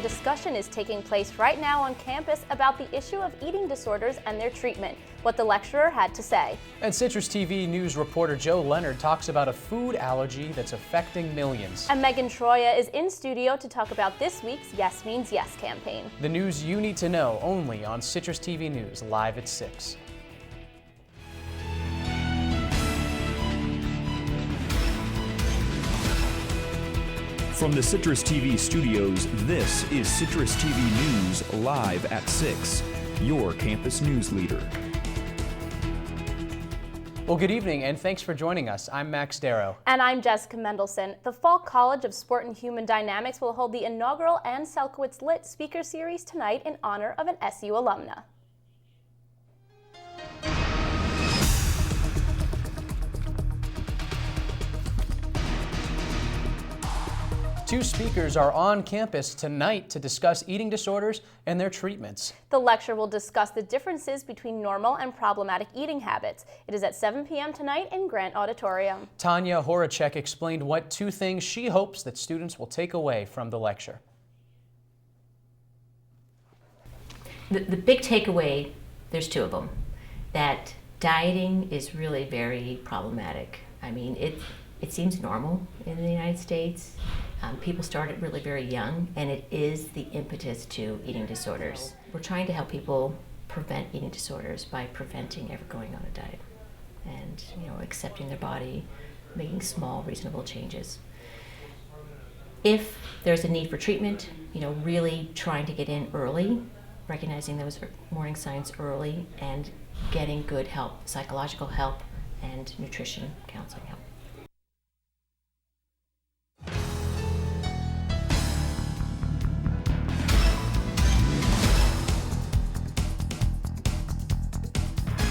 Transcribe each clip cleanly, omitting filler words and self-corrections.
Discussion is taking place right now on campus about the issue of eating disorders and their treatment, what the lecturer had to say. And CitrusTV News reporter Joe Leonard talks about a food allergy that's affecting millions. And Meghan Troya is in studio to talk about this week's Yes Means Yes campaign. The news you need to know only on CitrusTV News, live at 6. From the CitrusTV studios, this is CitrusTV News live at 6, your campus news leader. Well, good evening and thanks for joining us. I'm Max Darrow. And I'm Jessica Mendelson. The Fall College of Sport and Human Dynamics will hold the inaugural Ann Selkowitz Lit Speaker Series tonight in honor of an SU alumna. Two speakers are on campus tonight to discuss eating disorders and their treatments. The lecture will discuss the differences between normal and problematic eating habits. It is at 7 p.m. tonight in Grant Auditorium. Tanya Horacek explained what two things she hopes that students will take away from the lecture. The big takeaway, there's two of them, that dieting is really very problematic. I mean, it seems normal in the United States. People start it really very young, and it is the impetus to eating disorders. We're trying to help people prevent eating disorders by preventing ever going on a diet and, accepting their body, making small, reasonable changes. If there's a need for treatment, really trying to get in early, recognizing those warning signs early, and getting good help, psychological help, and nutrition counseling help.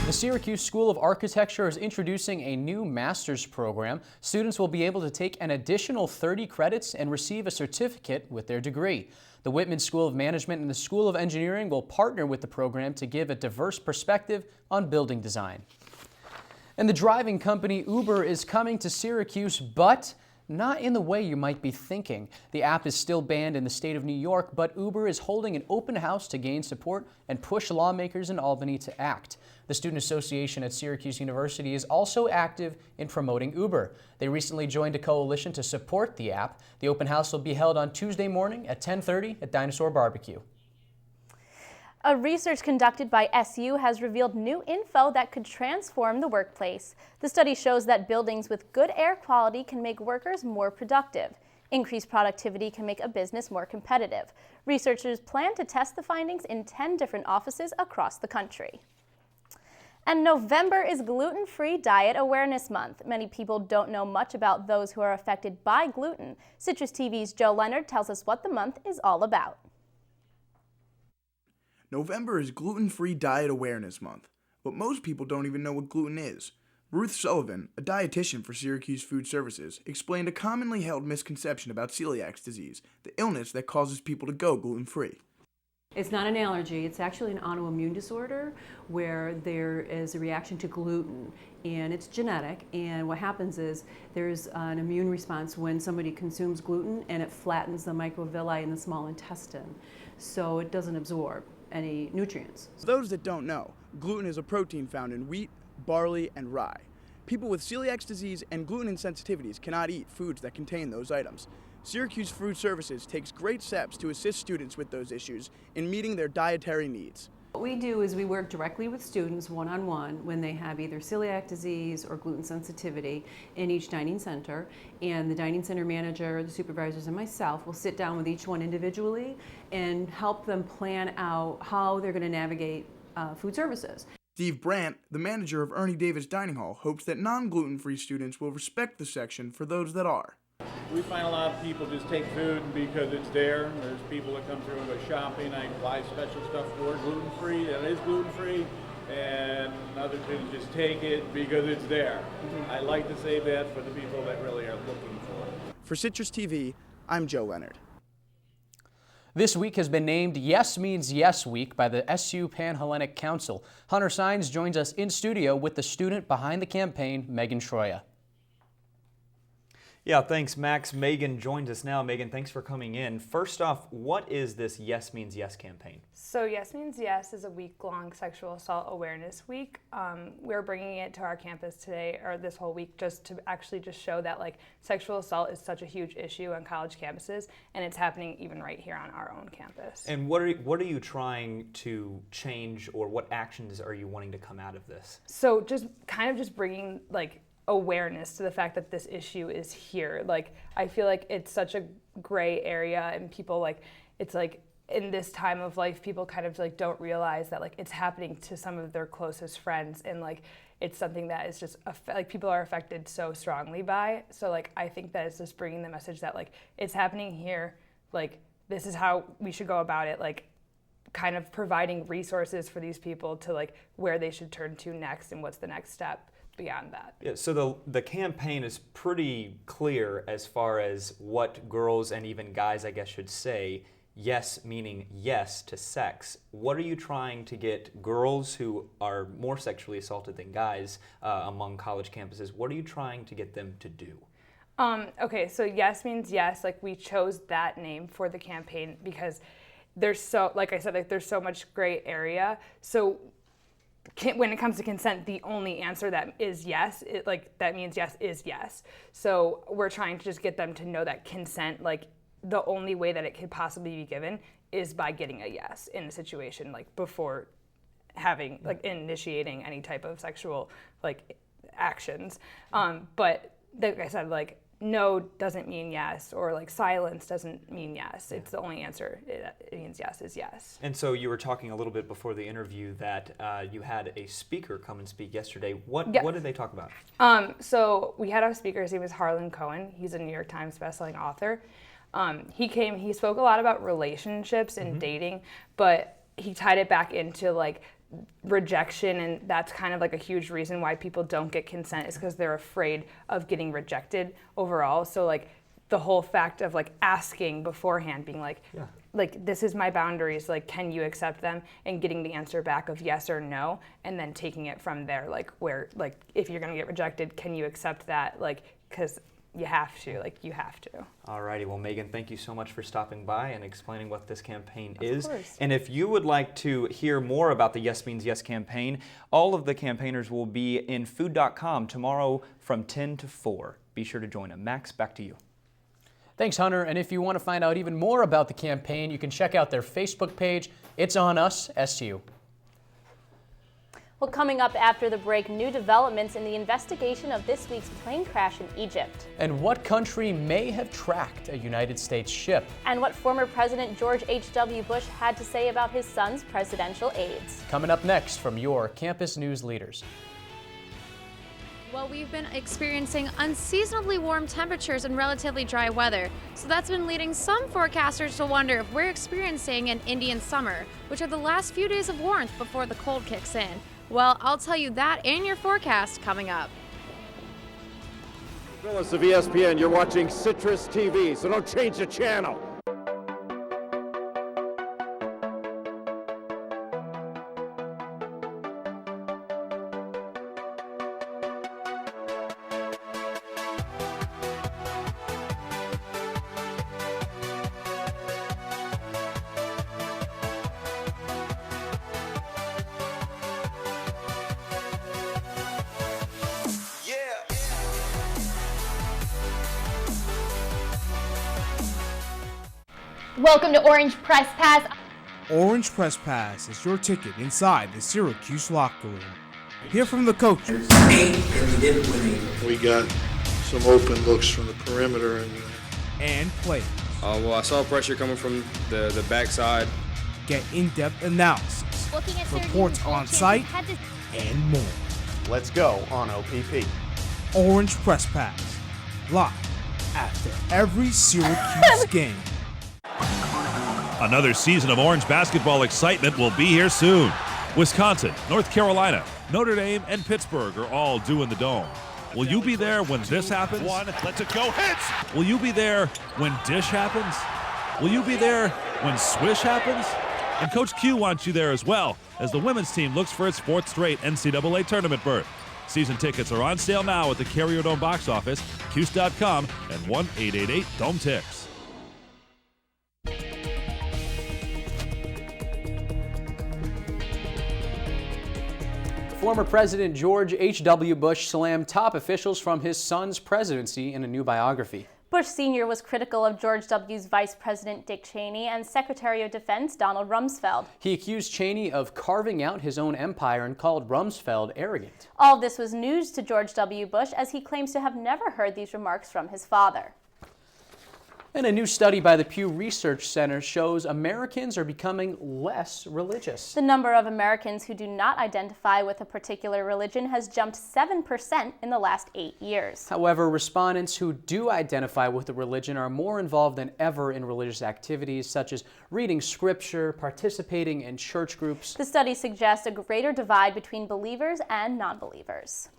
The Syracuse School of Architecture is introducing a new master's program. Students will be able to take an additional 30 credits and receive a certificate with their degree. The Whitman School of Management and the School of Engineering will partner with the program to give a diverse perspective on building design. And the driving company Uber is coming to Syracuse, but not in the way you might be thinking. The app is still banned in the state of New York, but Uber is holding an open house to gain support and push lawmakers in Albany to act. The Student Association at Syracuse University is also active in promoting Uber. They recently joined a coalition to support the app. The open house will be held on Tuesday morning at 10:30 at Dinosaur Barbecue. A research conducted by SU has revealed new info that could transform the workplace. The study shows that buildings with good air quality can make workers more productive. Increased productivity can make a business more competitive. Researchers plan to test the findings in 10 different offices across the country. And November is Gluten-Free Diet Awareness Month. Many people don't know much about those who are affected by gluten. Citrus TV's Joe Leonard tells us what the month is all about. November is Gluten-Free Diet Awareness Month, but most people don't even know what gluten is. Ruth Sullivan, a dietitian for Syracuse Food Services, explained a commonly held misconception about celiac disease, the illness that causes people to go gluten-free. It's not an allergy, it's actually an autoimmune disorder where there is a reaction to gluten, and it's genetic, and what happens is there's an immune response when somebody consumes gluten, and it flattens the microvilli in the small intestine, so it doesn't absorb any nutrients. For those that don't know, gluten is a protein found in wheat, barley, and rye. People with celiac disease and gluten insensitivities cannot eat foods that contain those items. Syracuse Food Services takes great steps to assist students with those issues in meeting their dietary needs. What we do is we work directly with students one-on-one when they have either celiac disease or gluten sensitivity in each dining center, and the dining center manager, the supervisors, and myself will sit down with each one individually and help them plan out how they're going to navigate food services. Steve Brandt, the manager of Ernie Davis Dining Hall, hopes that non-gluten-free students will respect the section for those that are. We find a lot of people just take food because it's there. There's people that come through and go shopping. I buy special stuff for gluten-free, that is gluten-free, and other students just take it because it's there. I like to save that for the people that really are looking for it. For Citrus TV, I'm Joe Leonard. This week has been named Yes Means Yes Week by the SU Pan-Hellenic Council. Hunter Sines joins us in studio with the student behind the campaign, Meghan Troya. Yeah, thanks, Max. Meghan joins us now. Meghan, thanks for coming in. First off, what is this Yes Means Yes campaign? So Yes Means Yes is a week-long sexual assault awareness week. We're bringing it to our campus today, or this whole week, just to actually just show that like sexual assault is such a huge issue on college campuses, and it's happening even right here on our own campus. And what are you trying to change, or what actions are you wanting to come out of this? So just kind of just bringing like awareness to the fact that this issue is here. Like, I feel like it's such a gray area, and people like, it's like in this time of life, people kind of like don't realize that like it's happening to some of their closest friends, and like it's something that is just like people are affected so strongly by. So like I think that it's just bringing the message that like it's happening here, like this is how we should go about it, like kind of providing resources for these people to like where they should turn to next and what's the next step beyond that. Yeah, so the campaign is pretty clear as far as what girls and even guys, I guess, should say. Yes meaning yes to sex. What are you trying to get girls who are more sexually assaulted than guys among college campuses, what are you trying to get them to do? Okay, so Yes Means Yes, like we chose that name for the campaign because there's so, like I said, like there's so much gray area. So when it comes to consent, the only answer that is yes, that means yes is yes. So we're trying to just get them to know that consent, like the only way that it could possibly be given is by getting a yes in a situation, like before having, like initiating any type of sexual like actions. But like I said, like no doesn't mean yes, or like silence doesn't mean yes. It's the only answer. It means yes is yes. And so you were talking a little bit before the interview that you had a speaker come and speak yesterday. What did they talk about? So we had our speaker. His name is Harlan Cohen. He's a New York Times bestselling author. He spoke a lot about relationships and dating, but he tied it back into like rejection, and that's kind of like a huge reason why people don't get consent is because they're afraid of getting rejected overall. So like the whole fact of like asking beforehand, being like, like this is my boundaries, like can you accept them, and getting the answer back of yes or no, and then taking it from there, like where, like if you're gonna get rejected, can you accept that, like because you have to. Alrighty, well Meghan, thank you so much for stopping by and explaining what this campaign is. Of course. And if you would like to hear more about the Yes Means Yes campaign, all of the campaigners will be in food.com tomorrow from 10 to 4. Be sure to join them. Max, back to you. Thanks, Hunter. And if you want to find out even more about the campaign, you can check out their Facebook page. It's On Us, SU. Well, coming up after the break, new developments in the investigation of this week's plane crash in Egypt. And what country may have tracked a United States ship? And what former President George H.W. Bush had to say about his son's presidential aides. Coming up next from your campus news leaders. Well, we've been experiencing unseasonably warm temperatures and relatively dry weather, so that's been leading some forecasters to wonder if we're experiencing an Indian summer, which are the last few days of warmth before the cold kicks in. Well, I'll tell you that and your forecast coming up. Phyllis of ESPN, you're watching Citrus TV, so don't change the channel. Welcome to Orange Press Pass. Orange Press Pass is your ticket inside the Syracuse locker room. Hear from the coaches. We got some open looks from the perimeter and players. Well, I saw pressure coming from the backside. Get in-depth analysis, reports on site, and more. Let's go on OPP. Orange Press Pass, live after every Syracuse game. Another season of Orange basketball excitement will be here soon. Wisconsin, North Carolina, Notre Dame, and Pittsburgh are all due in the Dome. Will you be there when this happens? One, let it go, hits! Will you be there when Dish happens? Will you be there when Swish happens? And Coach Q wants you there as well, as the women's team looks for its fourth straight NCAA tournament berth. Season tickets are on sale now at the Carrier Dome box office, Cuse.com, and 1-888-DOME-TICKS. Former President George H.W. Bush slammed top officials from his son's presidency in a new biography. Bush Sr. was critical of George W.'s Vice President Dick Cheney and Secretary of Defense Donald Rumsfeld. He accused Cheney of carving out his own empire and called Rumsfeld arrogant. All of this was news to George W. Bush, as he claims to have never heard these remarks from his father. And a new study by the Pew Research Center shows Americans are becoming less religious. The number of Americans who do not identify with a particular religion has jumped 7% in the last 8 years. However, respondents who do identify with a religion are more involved than ever in religious activities such as reading scripture, participating in church groups. The study suggests a greater divide between believers and non-believers.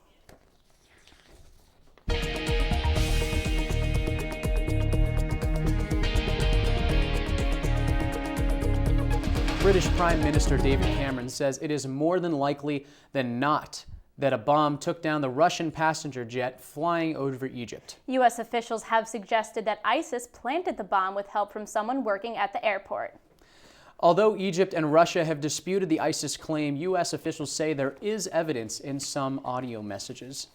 British Prime Minister David Cameron says it is more than likely than not that a bomb took down the Russian passenger jet flying over Egypt. U.S. officials have suggested that ISIS planted the bomb with help from someone working at the airport. Although Egypt and Russia have disputed the ISIS claim, U.S. officials say there is evidence in some audio messages.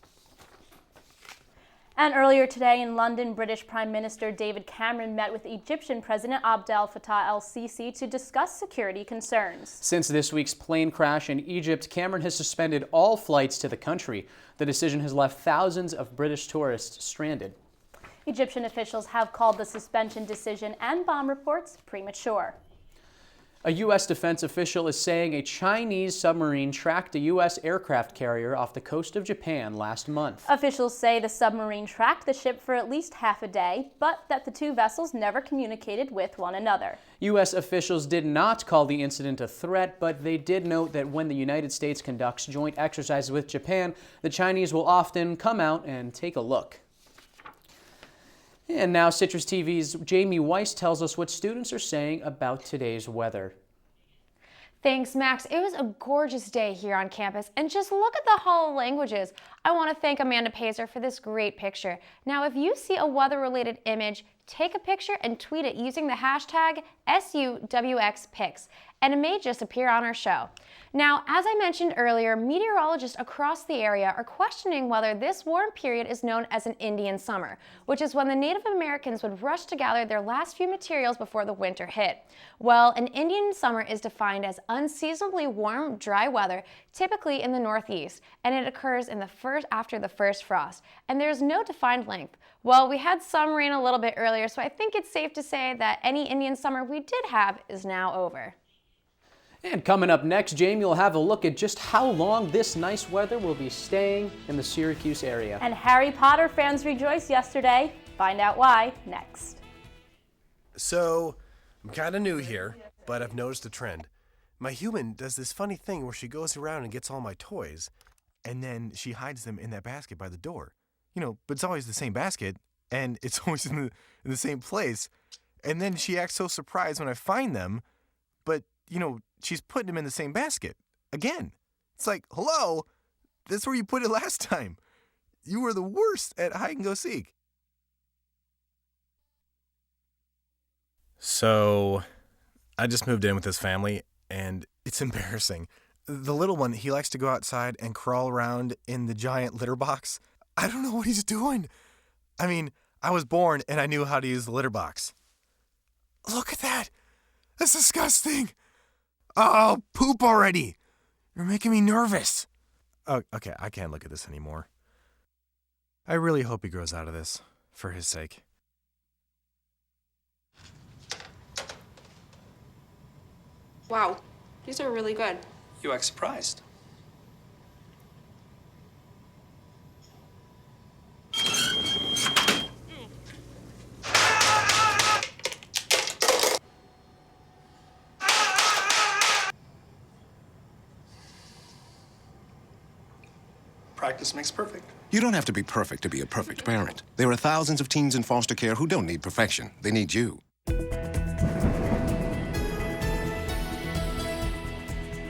And earlier today in London, British Prime Minister David Cameron met with Egyptian President Abdel Fattah el-Sisi to discuss security concerns. Since this week's plane crash in Egypt, Cameron has suspended all flights to the country. The decision has left thousands of British tourists stranded. Egyptian officials have called the suspension decision and bomb reports premature. A U.S. defense official is saying a Chinese submarine tracked a U.S. aircraft carrier off the coast of Japan last month. Officials say the submarine tracked the ship for at least half a day, but that the two vessels never communicated with one another. U.S. officials did not call the incident a threat, but they did note that when the United States conducts joint exercises with Japan, the Chinese will often come out and take a look. And now Citrus TV's Jamie Weiss tells us what students are saying about today's weather. Thanks, Max. It was a gorgeous day here on campus, and just look at the Hall of Languages. I want to thank Amanda Pazer for this great picture. Now, if you see a weather-related image, take a picture and tweet it using the hashtag SUWXPics, and it may just appear on our show. Now, as I mentioned earlier, meteorologists across the area are questioning whether this warm period is known as an Indian summer, which is when the Native Americans would rush to gather their last few materials before the winter hit. Well, an Indian summer is defined as unseasonably warm, dry weather, typically in the Northeast, and it occurs in after the first frost, and there's no defined length. Well, we had some rain a little bit earlier, so I think it's safe to say that any Indian summer we did have is now over. And coming up next, Jamie will have a look at just how long this nice weather will be staying in the Syracuse area. And Harry Potter fans rejoiced yesterday. Find out why next. So, I'm kind of new here, but I've noticed a trend. My human does this funny thing where she goes around and gets all my toys, and then she hides them in that basket by the door. You know, but it's always the same basket, and it's always in the same place. And then she acts so surprised when I find them, but, you know, she's putting them in the same basket again. It's like, hello, that's where you put it last time. You were the worst at hide and go seek. So, I just moved in with this family, and it's embarrassing. The little one, he likes to go outside and crawl around in the giant litter box. I don't know what he's doing. I mean, I was born and I knew how to use the litter box. Look at that. That's disgusting. Oh, poop already. You're making me nervous. Oh, okay, I can't look at this anymore. I really hope he grows out of this, for his sake. Wow, these are really good. You act surprised. Practice makes perfect. You don't have to be perfect to be a perfect parent. There are thousands of teens in foster care who don't need perfection. They need you.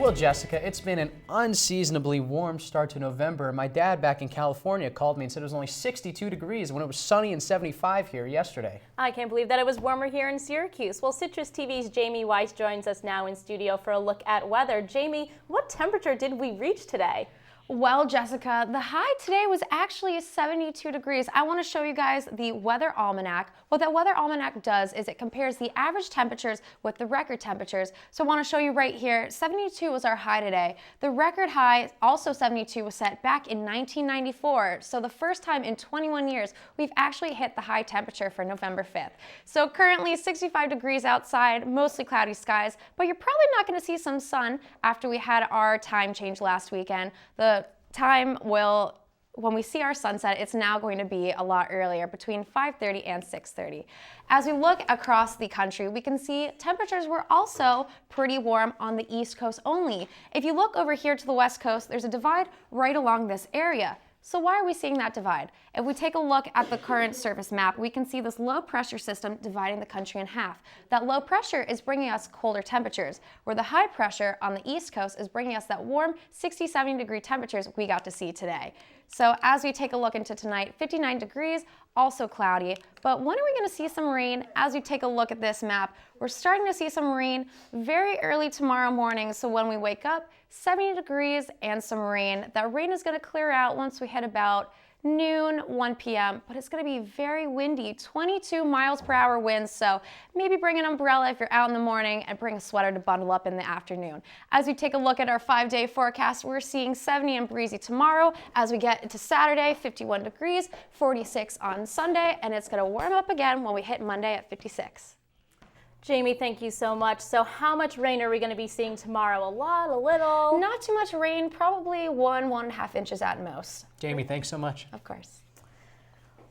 Well, Jessica, it's been an unseasonably warm start to November. My dad back in California called me and said it was only 62 degrees when it was sunny and 75 here yesterday. I can't believe that it was warmer here in Syracuse. Well, Citrus TV's Jamie Weiss joins us now in studio for a look at weather. Jamie, what temperature did we reach today? Well, Jessica, the high today was actually 72 degrees. I want to show you guys the weather almanac. What that weather almanac does is it compares the average temperatures with the record temperatures. So I want to show you right here, 72 was our high today. The record high, also 72, was set back in 1994. So the first time in 21 years, we've actually hit the high temperature for November 5th. So currently 65 degrees outside, mostly cloudy skies, but you're probably not going to see some sun after we had our time change last weekend. The time will, when we see our sunset, it's now going to be a lot earlier, between 5:30 and 6:30. As we look across the country, we can see temperatures were also pretty warm on the East Coast only. If you look over here to the West Coast, there's a divide right along this area. So why are we seeing that divide? If we take a look at the current surface map, we can see this low pressure system dividing the country in half. That low pressure is bringing us colder temperatures, where the high pressure on the East Coast is bringing us that warm 60-70 degree temperatures we got to see today. So as we take a look into tonight, 59 degrees, also cloudy, but when are we going to see some rain? As we take a look at this map, we're starting to see some rain very early tomorrow morning, so when we wake up, 70 degrees and some rain. That rain is going to clear out once we hit about noon, 1 p.m., but it's going to be very windy, 22 miles per hour winds, so maybe bring an umbrella if you're out in the morning and bring a sweater to bundle up in the afternoon. As we take a look at our 5-day forecast, we're seeing 70 and breezy tomorrow. As we get into Saturday, 51 degrees, 46 on Sunday, and it's going to warm up again when we hit Monday at 56. Jamie, thank you so much. So how much rain are we going to be seeing tomorrow? A lot, a little? Not too much rain, probably 1.5 inches at most. Jamie, thanks so much. Of course.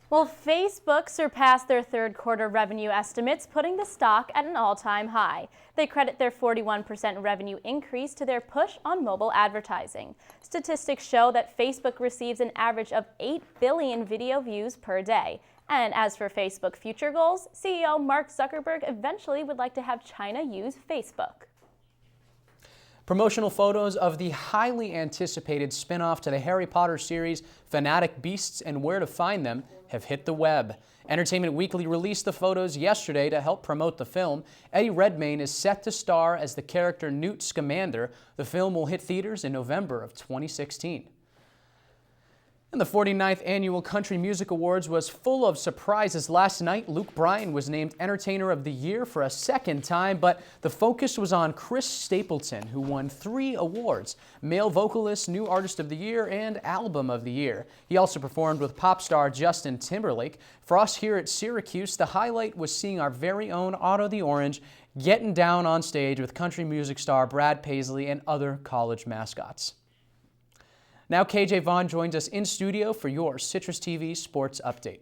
Well, Facebook surpassed their third quarter revenue estimates, putting the stock at an all-time high. They credit their 41% revenue increase to their push on mobile advertising. Statistics show that Facebook receives an average of 8 billion video views per day. And as for Facebook future goals, CEO Mark Zuckerberg eventually would like to have China use Facebook. Promotional photos of the highly anticipated spin-off to the Harry Potter series, Fanatic Beasts and Where to Find Them, have hit the web. Entertainment Weekly released the photos yesterday to help promote the film. Eddie Redmayne is set to star as the character Newt Scamander. The film will hit theaters in November of 2016. And the 49th Annual Country Music Awards was full of surprises last night. Luke Bryan was named Entertainer of the Year for a second time, but the focus was on Chris Stapleton, who won 3 awards: Male Vocalist, New Artist of the Year, and Album of the Year. He also performed with pop star Justin Timberlake. For us here at Syracuse, the highlight was seeing our very own Otto the Orange getting down on stage with country music star Brad Paisley and other college mascots. Now KJ Vaughn joins us in studio for your Citrus TV Sports Update.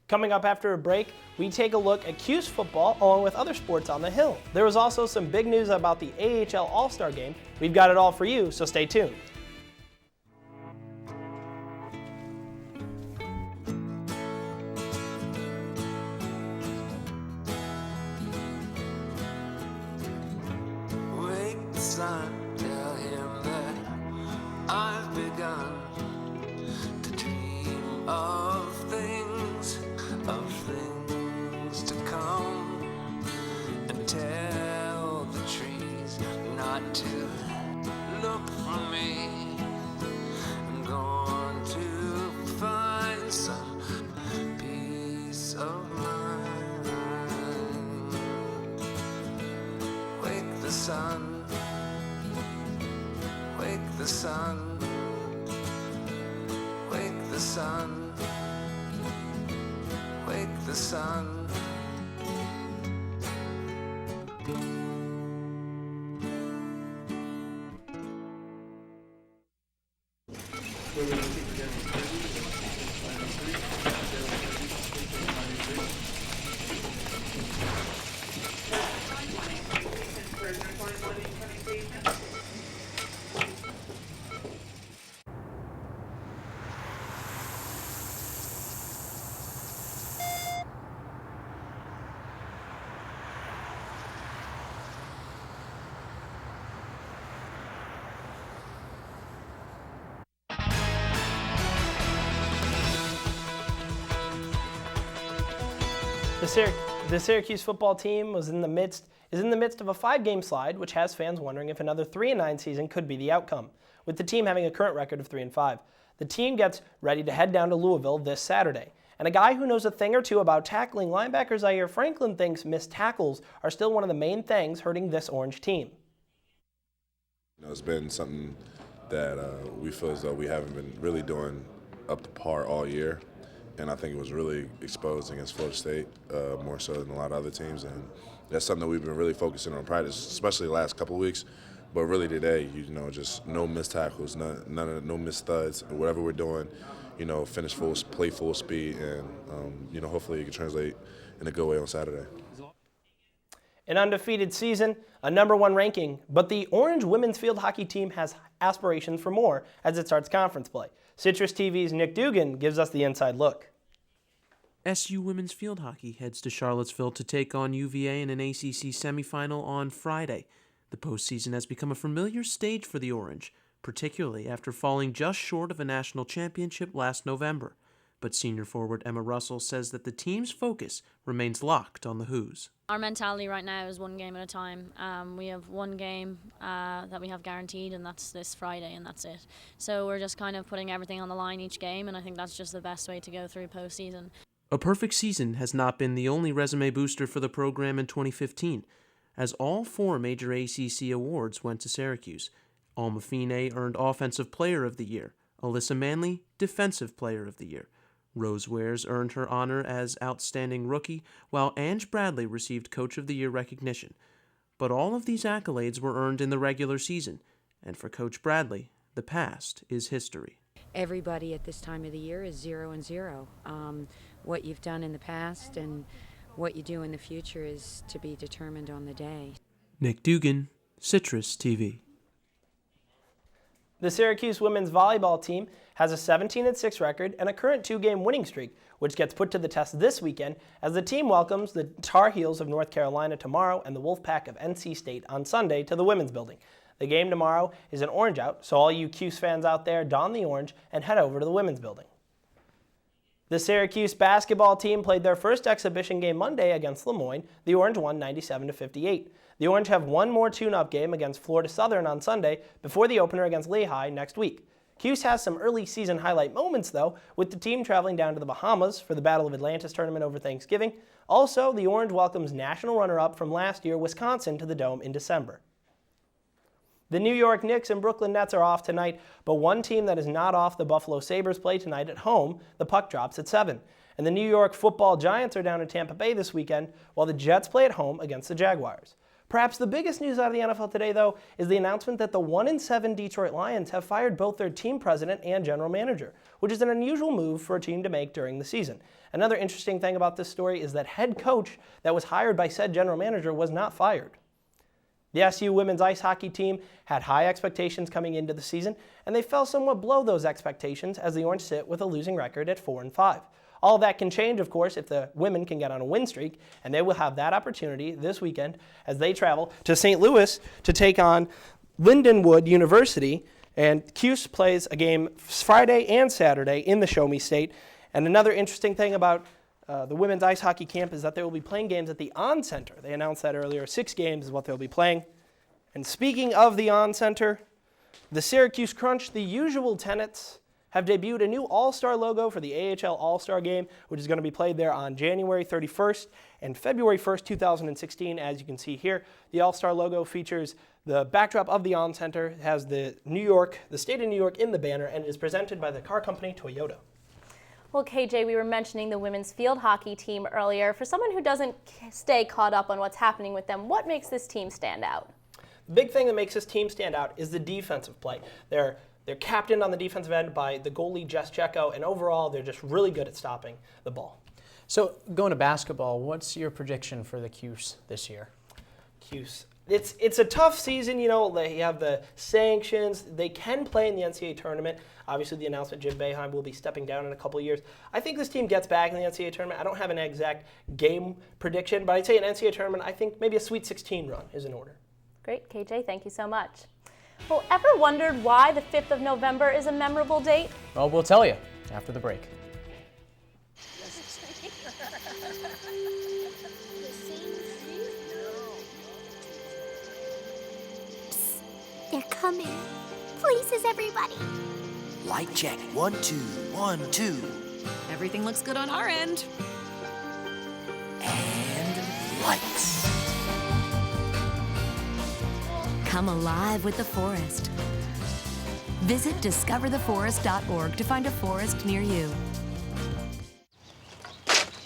Coming up after a break, we take a look at Cuse football along with other sports on the Hill. There was also some big news about the AHL All-Star Game. We've got it all for you, so stay tuned. Wake the sun, tell him that I've begun to dream of things to come, and tell the trees not to look for me. I'm going to find some peace of mind. Wake the sun, wake the sun, wake the sun, wake the sun. The Syracuse football team is in the midst of a 5-game slide, which has fans wondering if another 3-9 season could be the outcome, with the team having a current record of 3-5. The team gets ready to head down to Louisville this Saturday. And a guy who knows a thing or two about tackling, linebacker Zaire Franklin thinks missed tackles are still one of the main things hurting this Orange team. It's been something that we feel as though we haven't been really doing up to par all year. And I think it was really exposed against Florida State more so than a lot of other teams. And that's something that we've been really focusing on practice, especially the last couple of weeks. But really today, just no missed tackles, no missed studs. Whatever we're doing, finish play full speed, and hopefully it can translate in a good way on Saturday. An undefeated season, a #1 ranking, but the Orange women's field hockey team has aspirations for more as it starts conference play. Citrus TV's Nick Dugan gives us the inside look. SU women's field hockey heads to Charlottesville to take on UVA in an ACC semifinal on Friday. The postseason has become a familiar stage for the Orange, particularly after falling just short of a national championship last November. But senior forward Emma Russell says that the team's focus remains locked on the Hoos. Our mentality right now is one game at a time. We have one game that we have guaranteed, and that's this Friday, and that's it. So we're just kind of putting everything on the line each game, and I think that's just the best way to go through postseason. A perfect season has not been the only resume booster for the program in 2015, as all 4 major ACC awards went to Syracuse. Alma Fine earned Offensive Player of the Year, Alyssa Manley, Defensive Player of the Year. Rose Wares earned her honor as Outstanding Rookie, while Ange Bradley received Coach of the Year recognition. But all of these accolades were earned in the regular season, and for Coach Bradley, the past is history. Everybody at this time of the year is 0-0. What you've done in the past and what you do in the future is to be determined on the day. Nick Dugan, Citrus TV. The Syracuse women's volleyball team has a 17-6 record and a current 2-game winning streak, which gets put to the test this weekend as the team welcomes the Tar Heels of North Carolina tomorrow and the Wolfpack of NC State on Sunday to the Women's Building. The game tomorrow is an orange out, so all you Cuse fans out there, don the orange and head over to the Women's Building. The Syracuse basketball team played their first exhibition game Monday against Lemoyne. The Orange won 97-58. The Orange have one more tune-up game against Florida Southern on Sunday before the opener against Lehigh next week. Cuse has some early season highlight moments, though, with the team traveling down to the Bahamas for the Battle of Atlantis tournament over Thanksgiving. Also, the Orange welcomes national runner-up from last year, Wisconsin, to the Dome in December. The New York Knicks and Brooklyn Nets are off tonight, but one team that is not off, the Buffalo Sabres, play tonight at home. The puck drops at 7. And the New York Football Giants are down in Tampa Bay this weekend, while the Jets play at home against the Jaguars. Perhaps the biggest news out of the NFL today, though, is the announcement that the 1-7 Detroit Lions have fired both their team president and general manager, which is an unusual move for a team to make during the season. Another interesting thing about this story is that head coach that was hired by said general manager was not fired. The SU women's ice hockey team had high expectations coming into the season, and they fell somewhat below those expectations as the Orange sit with a losing record at 4-5. All that can change, of course, if the women can get on a win streak, and they will have that opportunity this weekend as they travel to St. Louis to take on Lindenwood University, and Cuse plays a game Friday and Saturday in the Show Me State. And another interesting thing about the women's ice hockey camp is that they will be playing games at the On Center. They announced that earlier. 6 games is what they'll be playing. And speaking of the On Center, the Syracuse Crunch, the usual tenants, have debuted a new All-Star logo for the AHL All-Star Game, which is going to be played there on January 31st and February 1st, 2016. As you can see here, the All-Star logo features the backdrop of the On Center. It has the state of New York in the banner, and is presented by the car company Toyota. Well, KJ, we were mentioning the women's field hockey team earlier. For someone who doesn't stay caught up on what's happening with them, what makes this team stand out? The big thing that makes this team stand out is the defensive play. They're captained on the defensive end by the goalie, Jess Checco, and overall, they're just really good at stopping the ball. So, going to basketball, what's your prediction for the Cuse this year? Cuse. It's a tough season, They have the sanctions. They can play in the NCAA tournament. Obviously, the announcement Jim Boeheim will be stepping down in a couple of years. I think this team gets back in the NCAA tournament. I don't have an exact game prediction, but I'd say an NCAA tournament, I think maybe a Sweet 16 run is in order. Great, KJ. Thank you so much. Well, ever wondered why the 5th of November is a memorable date? Well, we'll tell you after the break. They're coming. Places, everybody. Light check. 1, 2, 1, 2. Everything looks good on our end. And lights. Come alive with the forest. Visit discovertheforest.org to find a forest near you.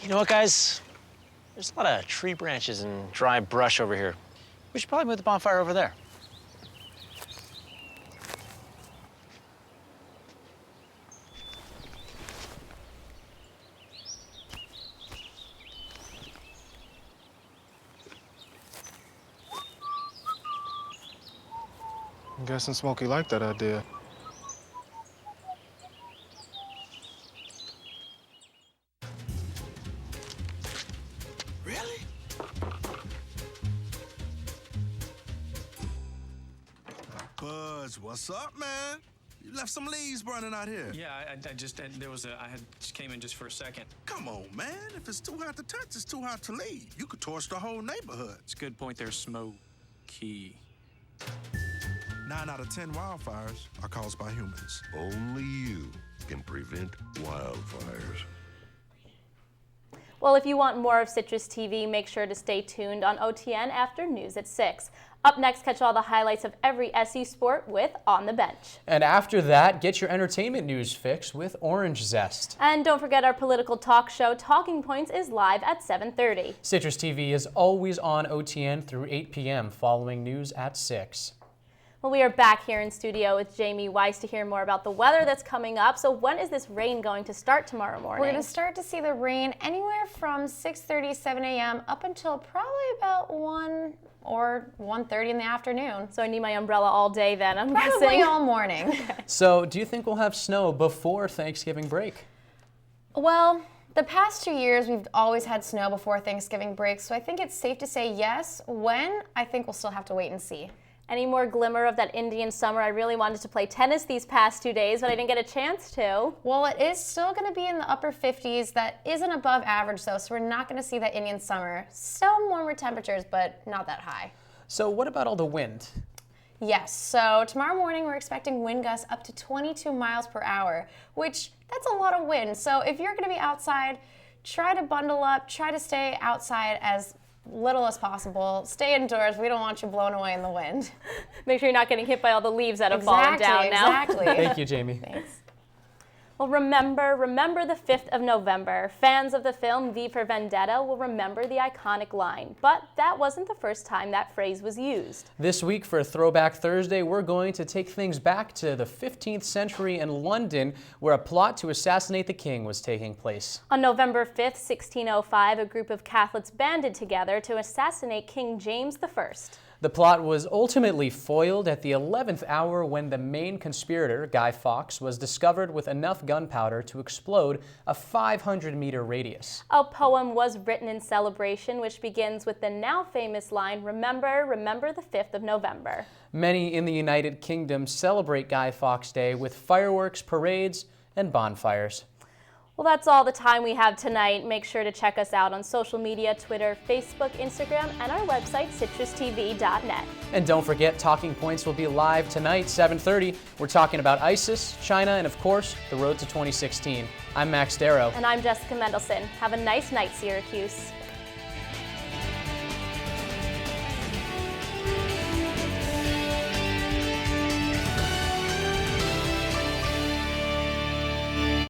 You know what, guys? There's a lot of tree branches and dry brush over here. We should probably move the bonfire over there. I'm guessing Smokey liked that idea. Really? Buzz, what's up, man? You left some leaves burning out here. Yeah, I just came in just for a second. Come on, man. If it's too hot to touch, it's too hot to leave. You could torch the whole neighborhood. It's a good point there, Smokey. 9 out of 10 wildfires are caused by humans. Only you can prevent wildfires. Well, if you want more of Citrus TV, make sure to stay tuned on OTN after news at 6. Up next, catch all the highlights of every SU sport with On the Bench. And after that, get your entertainment news fix with Orange Zest. And don't forget our political talk show, Talking Points, is live at 7:30. Citrus TV is always on OTN through 8 p.m. following news at 6. Well, we are back here in studio with Jamie Weiss to hear more about the weather that's coming up. So when is this rain going to start tomorrow morning? We're going to start to see the rain anywhere from 6:30, 7 a.m. up until probably about 1 or 1:30 in the afternoon. So I need my umbrella all day then, I'm guessing. Probably all morning. So do you think we'll have snow before Thanksgiving break? Well, the past 2 years, we've always had snow before Thanksgiving break, so I think it's safe to say yes. When? I think we'll still have to wait and see. Any more glimmer of that Indian summer? I really wanted to play tennis these past 2 days, but I didn't get a chance to. Well, it is still going to be in the upper 50s. That isn't above average, though, so we're not going to see that Indian summer. Still warmer temperatures, but not that high. So what about all the wind? Yes, so tomorrow morning we're expecting wind gusts up to 22 miles per hour, which that's a lot of wind. So if you're going to be outside, try to bundle up, try to stay outside as little as possible. Stay indoors. We don't want you blown away in the wind. Make sure you're not getting hit by all the leaves that have fallen down now. Exactly. Thank you, Jamie. Thanks. Well, remember the 5th of November. Fans of the film V for Vendetta will remember the iconic line, but that wasn't the first time that phrase was used. This week for Throwback Thursday, we're going to take things back to the 15th century in London, where a plot to assassinate the king was taking place. On November 5th, 1605, a group of Catholics banded together to assassinate King James I. The plot was ultimately foiled at the 11th hour when the main conspirator, Guy Fawkes, was discovered with enough gunpowder to explode a 500-meter radius. A poem was written in celebration, which begins with the now famous line, "Remember, remember the 5th of November." Many in the United Kingdom celebrate Guy Fawkes Day with fireworks, parades, and bonfires. Well, that's all the time we have tonight. Make sure to check us out on social media, Twitter, Facebook, Instagram, and our website, citrustv.net. And don't forget, Talking Points will be live tonight, 7:30. We're talking about ISIS, China, and of course, the road to 2016. I'm Max Darrow. And I'm Jessica Mendelson. Have a nice night, Syracuse.